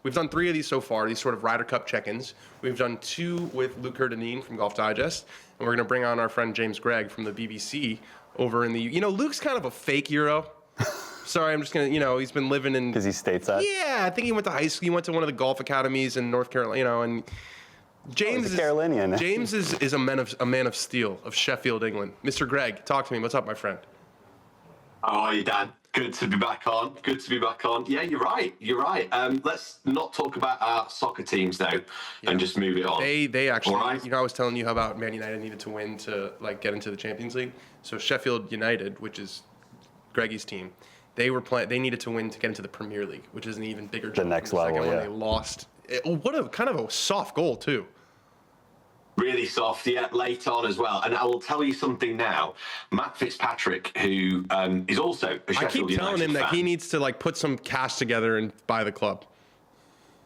We've done 3 of these so far, these sort of Ryder Cup check-ins. We've done 2 with Luke Herdanine from Golf Digest, and we're going to bring on our friend James Gregg from the BBC over in the... You know, Luke's kind of a fake Euro. Sorry, I'm just going to... You know, he's been living in... Because he's stateside? Yeah, I think he went to high school. He went to one of the golf academies in North Carolina, you know, and... James is a man of steel of Sheffield, England. Mr. Gregg, talk to me. What's up, my friend? How are you, Dan? Good to be back on. Yeah, you're right. Let's not talk about our soccer teams though, and just move it on. They actually, all right? You know, I was telling you how about Man United needed to win to like get into the Champions League. So Sheffield United, which is Greggy's team, they needed to win to get into the Premier League, which is an even bigger jump. The next level, yeah. They lost. What a kind of a soft goal too. Really soft, yeah, late on as well. And I will tell you something now. Matt Fitzpatrick, who is also a Sheffield United fan. I keep telling him that he needs to like put some cash together and buy the club.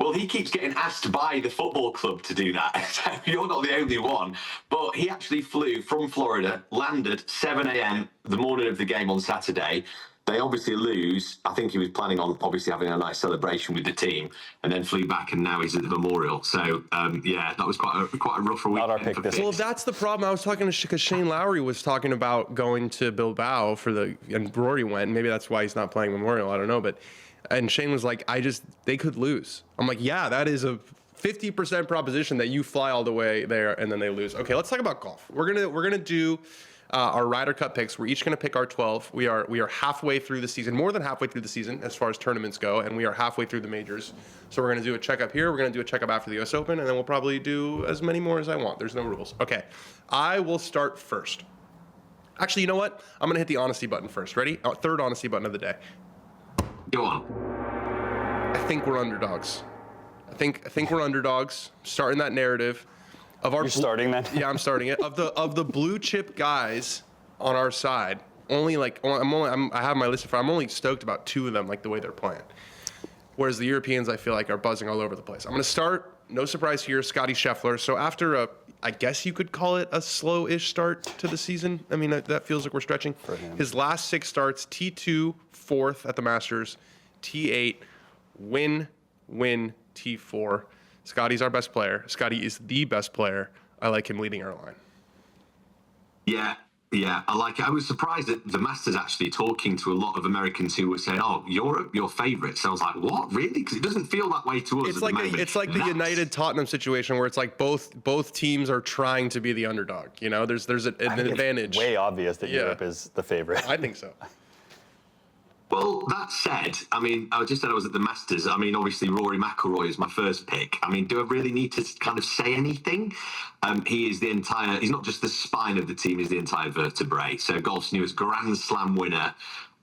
Well, he keeps getting asked by the football club to do that. So you're not the only one. But he actually flew from Florida, landed 7 a.m. the morning of the game on Saturday. They obviously lose. I think he was planning on obviously having a nice celebration with the team, and then flew back, and now he's at the Memorial. So yeah, that was quite a rough week. Not our pick this. Well, that's the problem. I was talking to because Shane Lowry was talking about going to Bilbao and Rory went. Maybe that's why he's not playing Memorial. I don't know, and Shane was like, they could lose. I'm like, yeah, that is a 50% proposition that you fly all the way there and then they lose. Okay, let's talk about golf. We're gonna do. Our Ryder Cup picks. We're each going to pick our 12. We are halfway through the season, more than halfway through the season as far as tournaments go, and we are halfway through the majors. So we're going to do a checkup here. We're going to do a checkup after the U.S. Open, and then we'll probably do as many more as I want. There's no rules. Okay, I will start first. Actually, you know what? I'm going to hit the honesty button first. Ready? Third honesty button of the day. Go on. I think we're underdogs. I think we're underdogs. Starting that narrative. You're starting that? Yeah, I'm starting it. Of the blue chip guys on our side, I have my list I'm only stoked about 2 of them, like the way they're playing. Whereas the Europeans, I feel like, are buzzing all over the place. I'm going to start, no surprise here, Scotty Scheffler. So after I guess you could call it a slow-ish start to the season. I mean, that feels like we're stretching. For him. His last 6 starts, T2, 4th at the Masters, T8, win, T4. Scotty's our best player. Scotty is the best player. I like him leading our line. Yeah, I like it. I was surprised that the Masters actually talking to a lot of Americans who were saying, "Oh, Europe, your favourite." So I was like, "What, really?" Because it doesn't feel that way to us. It's like the United Tottenham situation where it's like both teams are trying to be the underdog. You know, there's an advantage. It's way obvious that Europe is the favourite. I think so. Well, that said, I mean, I just said I was at the Masters. I mean, obviously, Rory McIlroy is my first pick. I mean, do I really need to kind of say anything? He is he's not just the spine of the team, he's the entire vertebrae. So golf's newest Grand Slam winner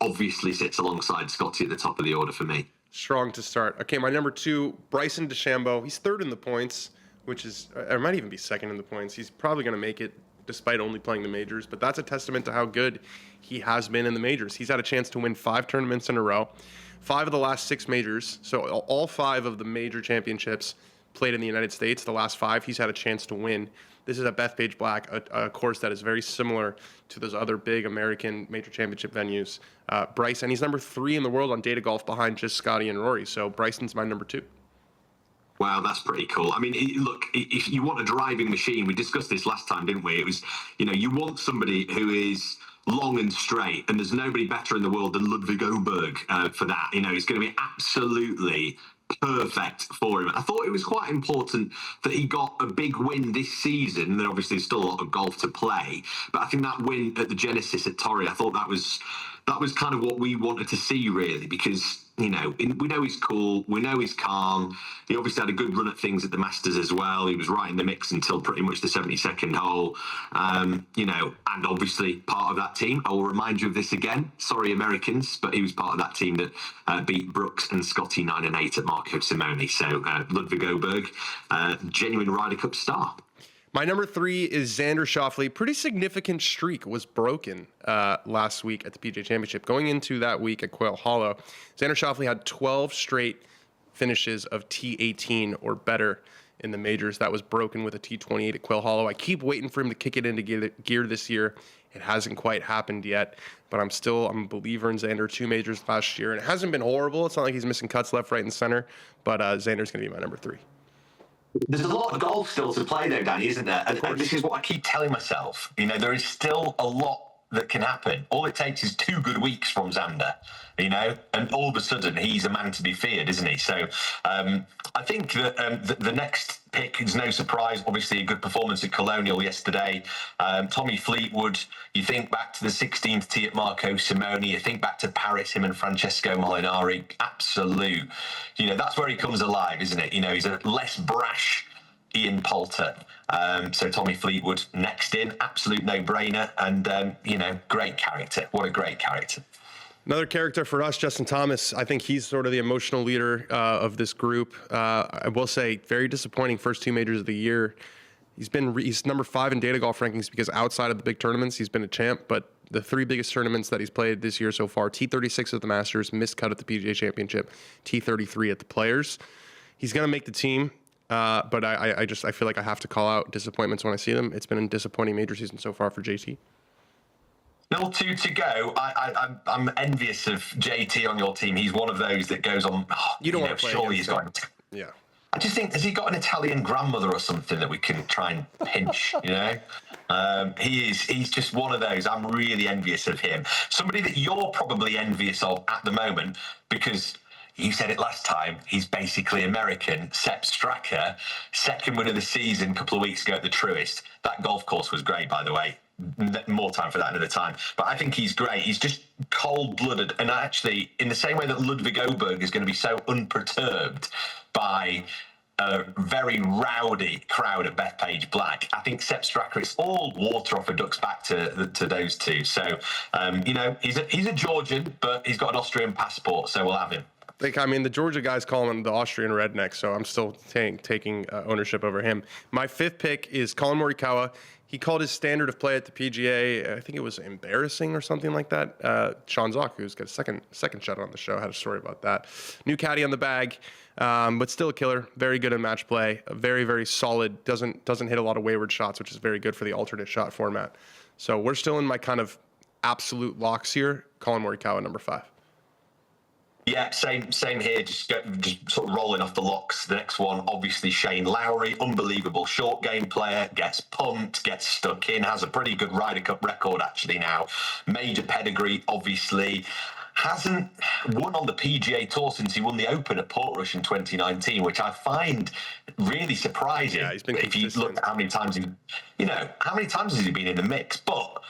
obviously sits alongside Scotty at the top of the order for me. Strong to start. Okay, my number 2, Bryson DeChambeau. He's 3rd in the points, which is, or might even be 2nd in the points. He's probably going to make it despite only playing the majors, but that's a testament to how good he has been in the majors. He's had a chance to win 5 tournaments in a row, 5 of the last 6 majors, so all 5 of the major championships played in the United States. The last 5 he's had a chance to win. This is at Bethpage Black, a course that is very similar to those other big American major championship venues. Bryson, he's number 3 in the world on data golf behind just Scotty and Rory, so Bryson's my number 2. Wow, that's pretty cool. I mean, look, if you want a driving machine, we discussed this last time, didn't we? It was, you want somebody who is long and straight, and there's nobody better in the world than Ludwig Oberg for that. It's going to be absolutely perfect for him. I thought it was quite important that he got a big win this season. There obviously is still a lot of golf to play, but I think that win at the Genesis at Torrey, I thought that was kind of what we wanted to see, really, because we know he's cool, we know he's calm. He obviously had a good run at things at the Masters as well. He was right in the mix until pretty much the 72nd hole, and obviously part of that team. I will remind you of this again. Sorry, Americans, but he was part of that team that beat Brooks and Scotty 9 and 8 at Marco Simone. So Ludwig Oberg, genuine Ryder Cup star. My number 3 is Xander Schauffele. Pretty significant streak was broken last week at the PGA Championship. Going into that week at Quail Hollow, Xander Schauffele had 12 straight finishes of T18 or better in the majors. That was broken with a T28 at Quail Hollow. I keep waiting for him to kick it into gear this year. It hasn't quite happened yet, but I'm a believer in Xander. 2 majors last year, and it hasn't been horrible. It's not like he's missing cuts left, right, and center, but Xander's going to be my number 3. There's a lot of golf still to play, though, Danny, isn't there? And this is what I keep telling myself. There is still a lot that can happen. All it takes is 2 good weeks from Xander, and all of a sudden he's a man to be feared, isn't he? So I think that the next pick is no surprise. Obviously, a good performance at Colonial yesterday. Tommy Fleetwood, you think back to the 16th tee at Marco Simone, you think back to Paris, him and Francesco Molinari, absolute. That's where he comes alive, isn't it? He's a less brash Ian Poulter. So Tommy Fleetwood next in, absolute no-brainer, and great character. What a great character. Another character for us, Justin Thomas. I think he's sort of the emotional leader of this group. I will say, very disappointing first 2 majors of the year. He's number 5 in data golf rankings because outside of the big tournaments, he's been a champ. But the 3 biggest tournaments that he's played this year so far: T36 at the Masters, missed cut at the PGA Championship, T33 at the Players. He's going to make the team. But I feel like I have to call out disappointments when I see them. It's been a disappointing major season so far for JT. Still 2 to go. I'm envious of JT on your team. He's one of those that goes on. You don't want to play surely he's him. got. Yeah. I just think, has he got an Italian grandmother or something that we can try and pinch? He's just one of those. I'm really envious of him. Somebody that you're probably envious of at the moment because. You said it last time, he's basically American. Sepp Straka, second win of the season a couple of weeks ago at the Truist. That golf course was great, by the way. More time for that another time. But I think he's great. He's just cold-blooded. And actually, in the same way that Ludwig Oberg is going to be so unperturbed by a very rowdy crowd at Bethpage Black, I think Sepp Straka, it's all water off a duck's back to those two. So, he's a Georgian, but he's got an Austrian passport, so we'll have him. The Georgia guys call him the Austrian redneck, so I'm still taking ownership over him. My 5th pick is Colin Morikawa. He called his standard of play at the PGA, I think it was embarrassing or something like that. Sean Zock, who's got a second shot on the show, had a story about that. New caddy on the bag, but still a killer. Very good in match play. Very, very solid. Doesn't hit a lot of wayward shots, which is very good for the alternate shot format. So we're still in my kind of absolute locks here. Colin Morikawa, number 5. Yeah, same here. Just sort of rolling off the locks. The next one, obviously Shane Lowry, unbelievable short game player, gets pumped, gets stuck in, has a pretty good Ryder Cup record actually now. Major pedigree, obviously. Hasn't won on the PGA Tour since he won the Open at Portrush in 2019, which I find really surprising. Yeah, he's been consistent. If you look at how many times has he been in the mix? But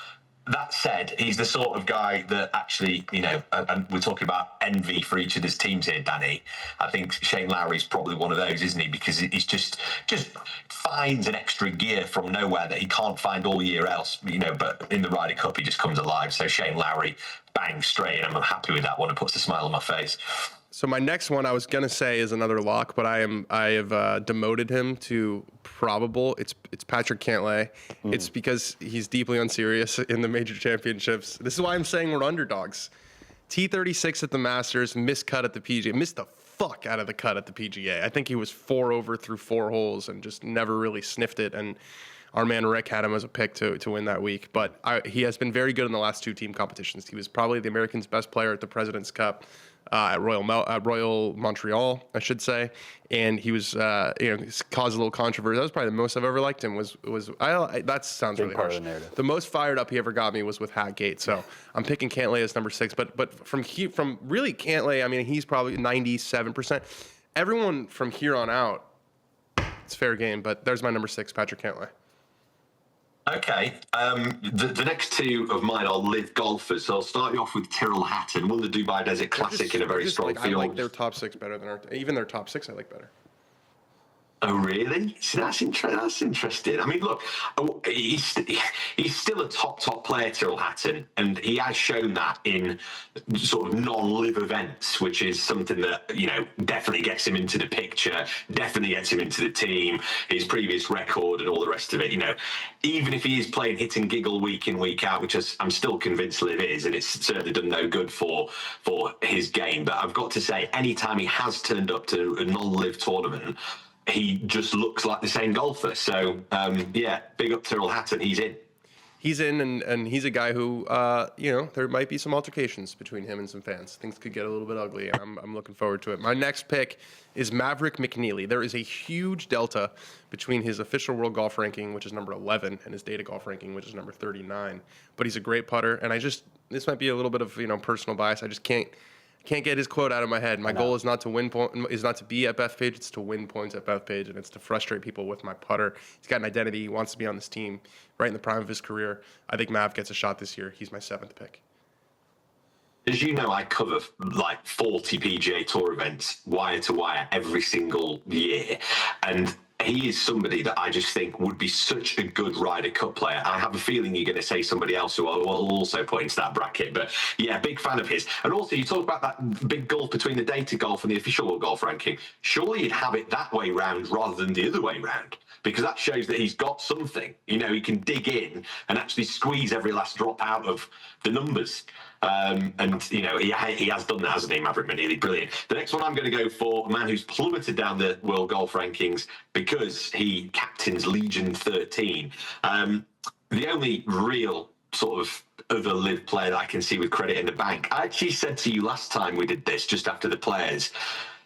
that said, he's the sort of guy that actually, and we're talking about envy for each of his teams here, Danny. I think Shane Lowry's probably one of those, isn't he? Because he's just finds an extra gear from nowhere that he can't find all year else, but in the Ryder Cup, he just comes alive. So Shane Lowry, bang, straight, and I'm happy with that one. It puts a smile on my face. So my next one I was gonna say is another lock, but I have demoted him to probable. It's Patrick Cantlay. It's because he's deeply unserious in the major championships. This is why I'm saying we're underdogs. T36 at the Masters, missed cut at the PGA, missed the fuck out of the cut at the PGA. I think he was 4 over through 4 holes and just never really sniffed it. And our man Rick had him as a pick to win that week. But he has been very good in the last 2 team competitions. He was probably the Americans' best player at the President's Cup. At Royal Montreal, I should say, and he was, caused a little controversy. That was probably the most I've ever liked him. That sounds really harsh. The most fired up he ever got me was with Hatgate. So I'm picking Cantlay as number 6. But from really Cantlay, he's probably 97%. Everyone from here on out, it's fair game. But there's my number 6, Patrick Cantlay. Okay. The next 2 of mine are LIV golfers. So I'll start you off with Tyrrell Hatton, won the Dubai Desert Classic in a very strong field. I like their top 6 better than even their top 6 I like better. Oh, really? See, that's interesting. Look, he's still a top player, Tyrrell Hatton, and he has shown that in sort of non-LIV events, which is something that, definitely gets him into the picture, definitely gets him into the team, his previous record and all the rest of it. Even if he is playing hit and giggle week in, week out, which I'm still convinced LIV is, and it's certainly done no good for his game. But I've got to say, anytime he has turned up to a non-LIV tournament, he just looks like the same golfer. So, yeah, big up Tyrrell Hatton. He's in. He's in, and he's a guy who, there might be some altercations between him and some fans. Things could get a little bit ugly, and I'm looking forward to it. My next pick is Maverick McNeely. There is a huge delta between his official world golf ranking, which is number 11, and his data golf ranking, which is number 39. But he's a great putter, and this might be a little bit of personal bias. I just can't get his quote out of my head. My goal is not to is not to be at Bethpage. It's to win points at Bethpage, and it's to frustrate people with my putter. He's got an identity. He wants to be on this team right in the prime of his career. I think Mav gets a shot this year. He's my 7th pick. As you know, I cover like 40 PGA Tour events wire to wire every single year, and he is somebody that I just think would be such a good Ryder Cup player. I have a feeling you're going to say somebody else who I will also put into that bracket. But yeah, big fan of his. And also, you talk about that big gulf between the data golf and the official world golf ranking. Surely you'd have it that way round rather than the other way round, because that shows that he's got something. He can dig in and actually squeeze every last drop out of the numbers. He has done that, hasn't he, Maverick McNeely? Brilliant. The next one I'm going to go for a man who's plummeted down the world golf rankings because he captains Legion 13. The only real sort of other LIV player that I can see with credit in the bank. I actually said to you last time we did this, just after the players,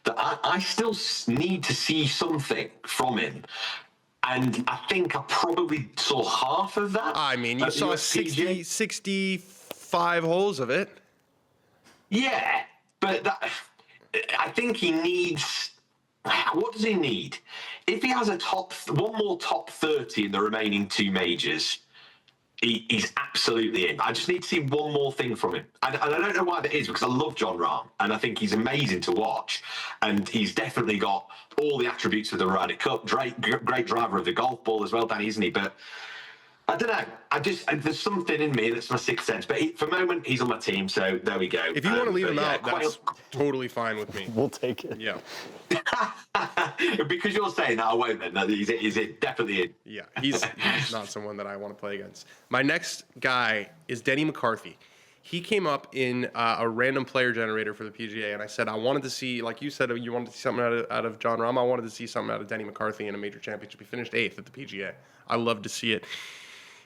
that I still need to see something from him. And I think I probably saw half of that. I mean, you saw 65 holes of it. Yeah, but I think he needs. What does he need? If he has one more top 30 in the remaining 2 majors, he's absolutely in. I just need to see one more thing from him. And I don't know why that is, because I love Jon Rahm, and I think he's amazing to watch. And he's definitely got all the attributes of the Ryder Cup. Great driver of the golf ball as well, Danny, isn't he? But I don't know. There's something in me that's my 6th sense. But for the moment, he's on my team, so there we go. If you want to leave him out, that's totally fine with me. We'll take it. Yeah. Because you're saying that, I won't then. Is it definitely in? Yeah, he's not someone that I want to play against. My next guy is Denny McCarthy. He came up in a random player generator for the PGA, and I said I wanted to see, like you said, you wanted to see something out of Jon Rahm. I wanted to see something out of Denny McCarthy in a major championship. He finished 8th at the PGA. I love to see it.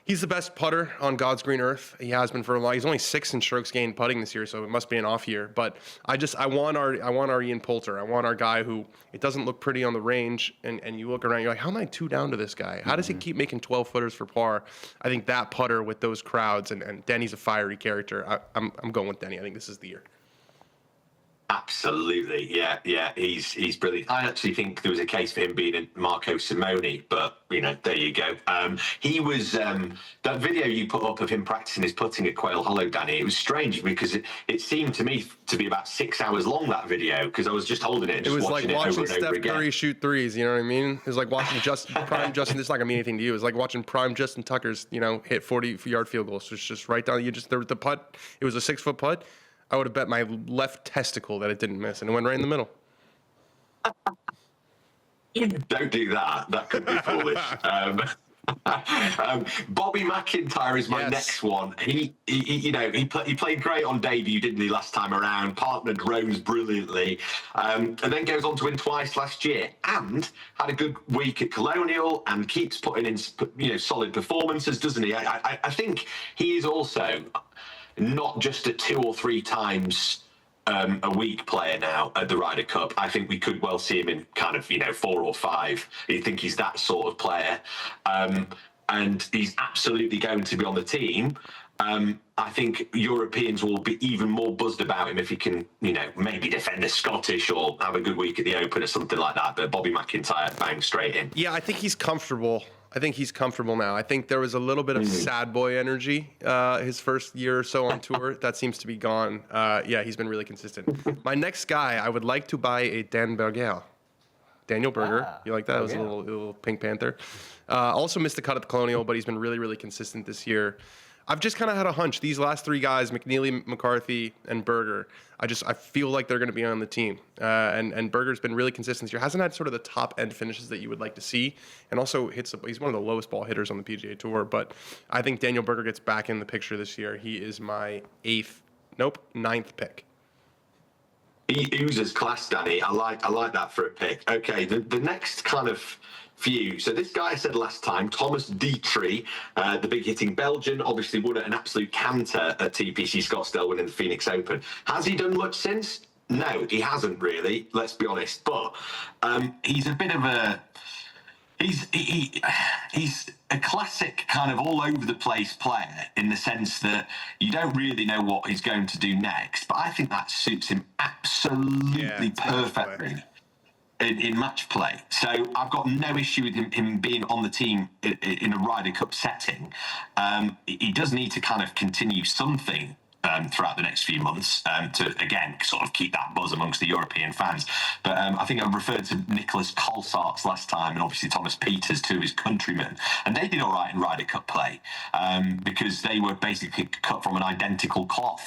He's the best putter on God's green earth. He has been for a while. He's only 6th in strokes gained putting this year, so it must be an off year. But I want our Ian Poulter. I want our guy who it doesn't look pretty on the range, and you look around, you're like, how am I 2 down to this guy? How does he keep making 12 footers for par? I think that putter with those crowds, and Denny's a fiery character. I'm going with Denny. I think this is the year. Absolutely, yeah, he's brilliant. I actually think there was a case for him being in Marco Simone, but there you go. He was that video you put up of him practicing his putting at Quail Hollow, Danny. It was strange because it seemed to me to be about 6 hours long, that video, because I was just holding it. And just watching it over and Steph over again. Curry shoot threes. You know what I mean? It was like watching prime Justin. This is not gonna mean anything to you. It was like watching prime Justin Tucker's hit 40-yard field goals. So it's just right down. The putt. It was a 6-foot putt. I would have bet my left testicle that it didn't miss, and it went right in the middle. Don't do that. That could be foolish. Bobby McIntyre is my next one. He played great on debut, didn't he, last time around? Partnered Rose brilliantly, and then goes on to win twice last year, and had a good week at Colonial, and keeps putting in solid performances, doesn't he? I think he is also not just a 2 or 3 times a week player now at the Ryder Cup. I think we could well see him in kind of 4 or 5. I think he's that sort of player, and he's absolutely going to be on the team. I think Europeans will be even more buzzed about him if he can, maybe defend the Scottish or have a good week at the Open or something like that. But Bobby McIntyre, bang, straight in. Yeah, I think he's comfortable. Now. I think there was a little bit of sad boy energy his first year or so on tour. That seems to be gone. He's been really consistent. My next guy, I would like to buy a Dan Berger. Daniel Berger. You like that? It was a little Pink Panther. Also missed the cut at the Colonial, but he's been really, really consistent this year. I've just kind of had a hunch. These last 3 guys, McNeely, McCarthy, and Berger, I feel like they're going to be on the team. And Berger's been really consistent this year. Hasn't had sort of the top-end finishes that you would like to see. And also he's one of the lowest ball hitters on the PGA Tour. But I think Daniel Berger gets back in the picture this year. He is my 9th pick. He oozes class, Danny. I like that for a pick. Okay, the next kind of few. So this guy I said last time, Thomas Dietrich, the big hitting Belgian, obviously won at an absolute canter at TPC Scottsdale winning the Phoenix Open. Has he done much since? No, he hasn't really, let's be honest. But he's a bit of a... He's a classic kind of all over the place player in the sense that you don't really know what he's going to do next, but I think that suits him absolutely perfectly in match play. So I've got no issue with him being on the team in a Ryder Cup setting. He does need to kind of continue something throughout the next few months to, again, sort of keep that buzz amongst the European fans. But I think I referred to Nicholas Colsaerts last time and obviously Thomas Peters, two of his countrymen. And they did all right in Ryder Cup play because they were basically cut from an identical cloth.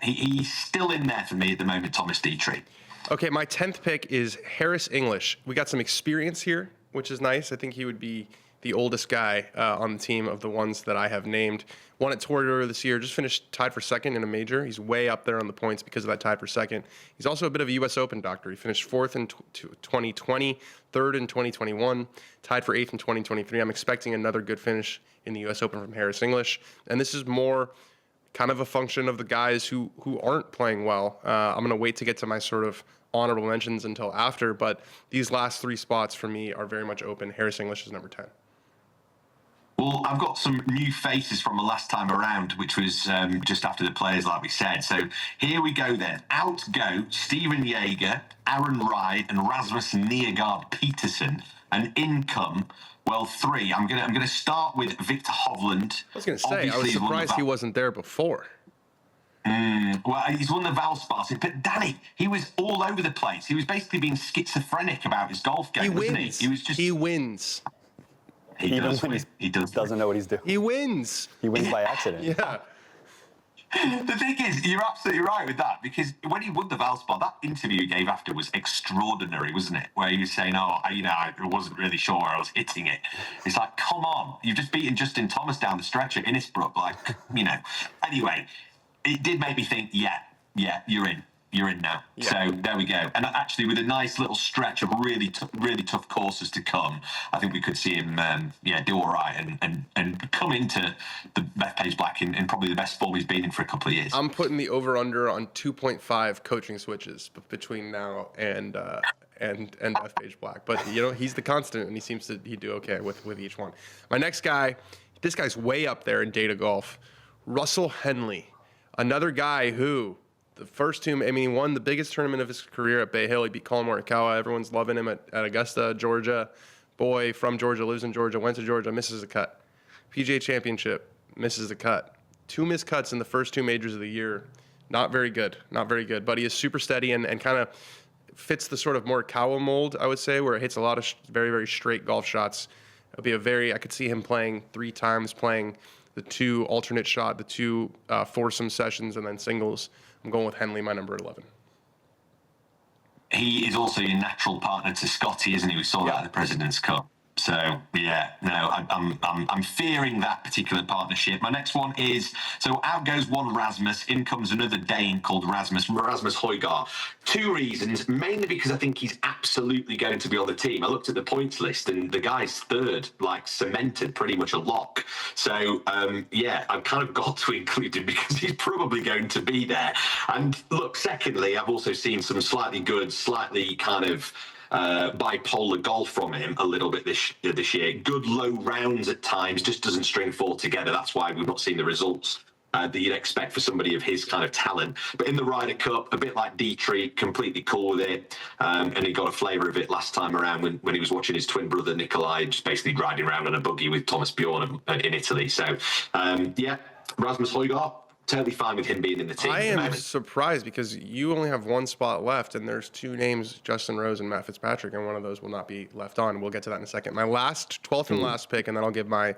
He's still in there for me at the moment, Thomas Dietrich. Okay, my 10th pick is Harris English. We got some experience here, which is nice. I think he would be the oldest guy on the team of the ones that I have named. Won at Tour this year, just finished tied for second in a major. He's way up there on the points because of that tied for second. He's also a bit of a U.S. Open doctor. He finished fourth in 2020, third in 2021, tied for eighth in 2023. I'm expecting another good finish in the U.S. Open from Harris English. And this is more kind of a function of the guys who aren't playing well. I'm going to wait to get to my sort of honorable mentions until after, but these last three spots for me are very much open. Harris English is number 10. Well, I've got some new faces from the last time around, which was just after the players, like we said. So here we go then. Out go Steven Jaeger, Aaron Rai, and Rasmus Niergaard Peterson. And in come, well, three. I'm gonna start with Victor Hovland. I was going to say, I was surprised he wasn't there before. Well, he's won the Valspar, but Danny, he was all over the place. He was basically being schizophrenic about his golf game, wasn't he? He wins. He doesn't know what he's doing. He wins. He wins by accident. Yeah. The thing is, you're absolutely right with that, because when he won the Valspar, that interview he gave after was extraordinary, wasn't it? Where he was saying, I wasn't really sure where I was hitting it. It's like, come on, you've just beaten Justin Thomas down the stretch at Innisbrook. Anyway, it did make me think, yeah, you're in. You're in now. Yeah. So there we go. And actually, with a nice little stretch of really tough courses to come, I think we could see him, do all right and come into the Bethpage Black in probably the best form he's been in for a couple of years. I'm putting the over/under on 2.5 coaching switches between now and Bethpage Black. But he's the constant, and he'd do okay with each one. My next guy, this guy's way up there in data golf, Russell Henley, another guy who. The first two, he won the biggest tournament of his career at Bay Hill. He beat Colin Morikawa. Everyone's loving him at Augusta, Georgia. Boy from Georgia, lives in Georgia, went to Georgia, misses the cut. PGA Championship, misses the cut. 2 missed cuts in the first 2 majors of the year. Not very good. But he is super steady and kind of fits the sort of Morikawa mold, I would say, where it hits a lot of very, very straight golf shots. It'll be I could see him playing 3 times, playing the 2 alternate shot, the 2 foursome sessions, and then singles. I'm going with Henley, my number 11. He is also your natural partner to Scotty, isn't he? We saw that at the President's Cup. So I'm fearing that particular partnership. My next one is, so out goes one Rasmus, in comes another Dane called Rasmus Højgaard. 2 reasons, mainly because I think he's absolutely going to be on the team. I looked at the points list and the guy's third, cemented, pretty much a lock. So I've kind of got to include him because he's probably going to be there. And look, secondly, I've also seen some slightly kind of bipolar golf from him a little bit this year. Good low rounds at times, just doesn't string 4 together. That's why we've not seen the results that you'd expect for somebody of his kind of talent. But in the Ryder Cup, a bit like Dietrich, completely cool with it. And he got a flavour of it last time around when he was watching his twin brother Nikolai just basically riding around on a buggy with Thomas Bjorn in Italy. So, Rasmus Højgaard. Totally fine with him being in the team. I am surprised because you only have 1 spot left, and there's 2 names, Justin Rose and Matt Fitzpatrick, and one of those will not be left on. We'll get to that in a second. My 12th and last pick, and then I'll give my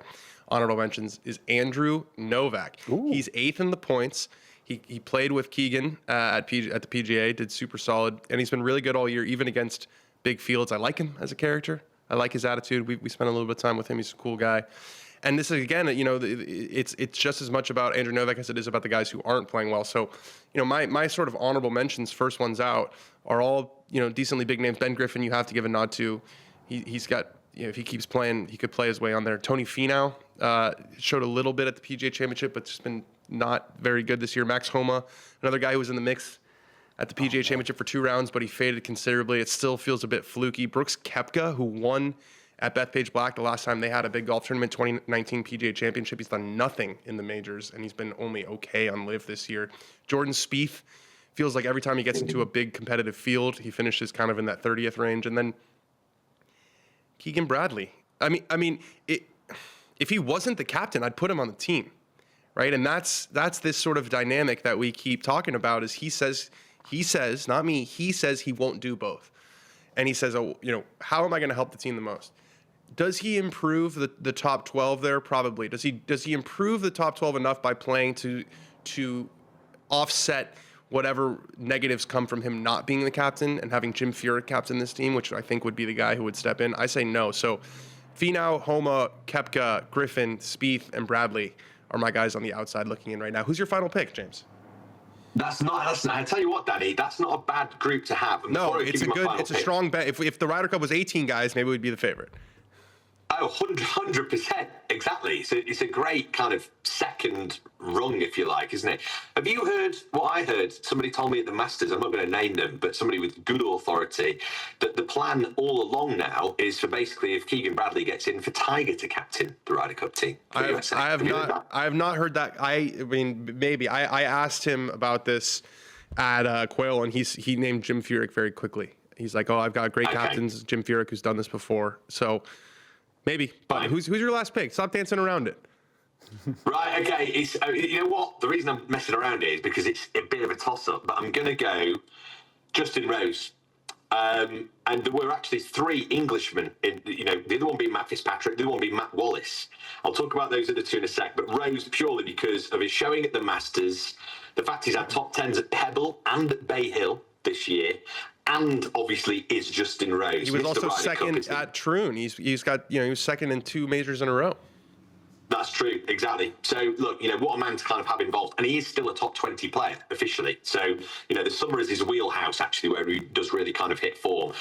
honorable mentions, is Andrew Novak. Ooh. He's 8th in the points. He played with Keegan at the PGA, did super solid, and he's been really good all year, even against big fields. I like him as a character. I like his attitude. We spent a little bit of time with him. He's a cool guy. And this is, again, it's just as much about Andrew Novak as it is about the guys who aren't playing well. So, my sort of honorable mentions, first ones out, are all, decently big names. Ben Griffin, you have to give a nod to. He's got, if he keeps playing, he could play his way on there. Tony Finau showed a little bit at the PGA Championship, but just been not very good this year. Max Homa, another guy who was in the mix at the PGA Championship for 2 rounds, but he faded considerably. It still feels a bit fluky. Brooks Koepka, who won at Bethpage Black the last time they had a big golf tournament, 2019 PGA Championship. He's done nothing in the majors, and he's been only okay on LIV this year. Jordan Spieth feels like every time he gets into a big competitive field, he finishes kind of in that 30th range. And then Keegan Bradley. If he wasn't the captain, I'd put him on the team, right? And that's this sort of dynamic that we keep talking about. Is he says, not me, he says he won't do both. And he says, how am I going to help the team the most? Does he improve the top 12 there? Probably. Does he improve the top 12 enough by playing to offset whatever negatives come from him not being the captain and having Jim Furyk captain this team, which I think would be the guy who would step in? I say no. So Finau, Homa, Koepka, Griffin, Spieth, and Bradley are my guys on the outside looking in right now. Who's your final pick, James? That's not. I tell you what, Danny, that's not a bad group to have. And no, it's a strong bet. If the Ryder Cup was 18 guys, maybe we'd be the favorite. Oh, 100%. Exactly. It's a great kind of second rung, if you like, isn't it? Have you heard what I heard? Somebody told me at the Masters, I'm not going to name them, but somebody with good authority, that the plan all along now is for basically if Keegan Bradley gets in, for Tiger to captain the Ryder Cup team. I have not heard that. I mean, maybe. I asked him about this at Quail, and he named Jim Furyk very quickly. He's like, I've got great captains, Jim Furyk, who's done this before. So maybe. But who's your last pick? Stop dancing around it. Right, okay. It's you know what? The reason I'm messing around it is because it's a bit of a toss-up, but I'm going to go Justin Rose. And there were actually 3 Englishmen, the other one being Matt Fitzpatrick, the other one being Matt Wallace. I'll talk about those other 2 in a sec, but Rose purely because of his showing at the Masters, the fact he's had top 10s at Pebble and at Bay Hill this year, and obviously is Justin Rose. He was also second at Troon. He's got, he was second in 2 majors in a row. That's true, exactly. So, look, what a man to kind of have involved. And he is still a top 20 player, officially. So, the summer is his wheelhouse, actually, where he does really kind of hit form.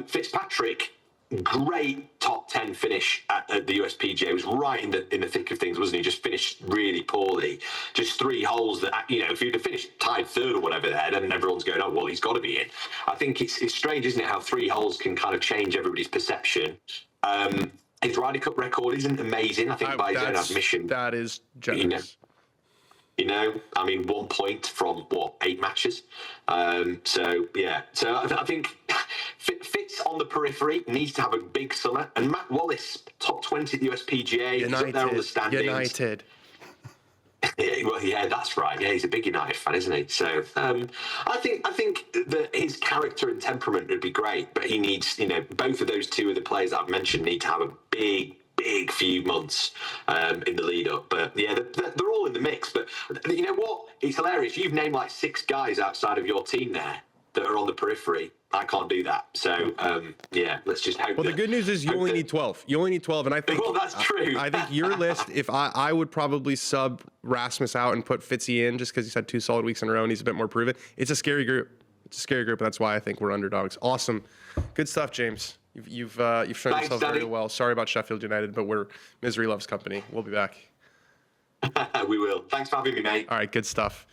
Fitzpatrick, great top 10 finish at the USPGA. Was right in the thick of things, wasn't he? Just finished really poorly. Just 3 holes that, if he'd have finished tied 3rd or whatever there, then everyone's going, oh, well, he's got to be in. I think it's strange, isn't it, how 3 holes can kind of change everybody's perception. His Ryder Cup record isn't amazing, I think, by his own admission. That is generous. 1 point from, 8 matches? So I think Fitz on the periphery needs to have a big summer. And Matt Wallace, top 20 at the USPGA, he's up there on the standings. United. Yeah, that's right. Yeah, he's a big United fan, isn't he? So I think that his character and temperament would be great, but he needs, both of those 2 of the players that I've mentioned need to have a big few months in the lead up. But yeah, they're all in the mix. But you know what? It's hilarious. You've named like 6 guys outside of your team there that are on the periphery. I can't do that. So, let's just hope. Well, the good news is you only need 12. You only need 12, and I think. Well, that's true. I think your list. If I would probably sub Rasmus out and put Fitzy in just because he's had 2 solid weeks in a row and he's a bit more proven. It's a scary group. And that's why I think we're underdogs. Awesome, good stuff, James. You've shown yourself very well. Sorry about Sheffield United, but we're misery loves company. We'll be back. We will. Thanks for having me, mate. All right, good stuff.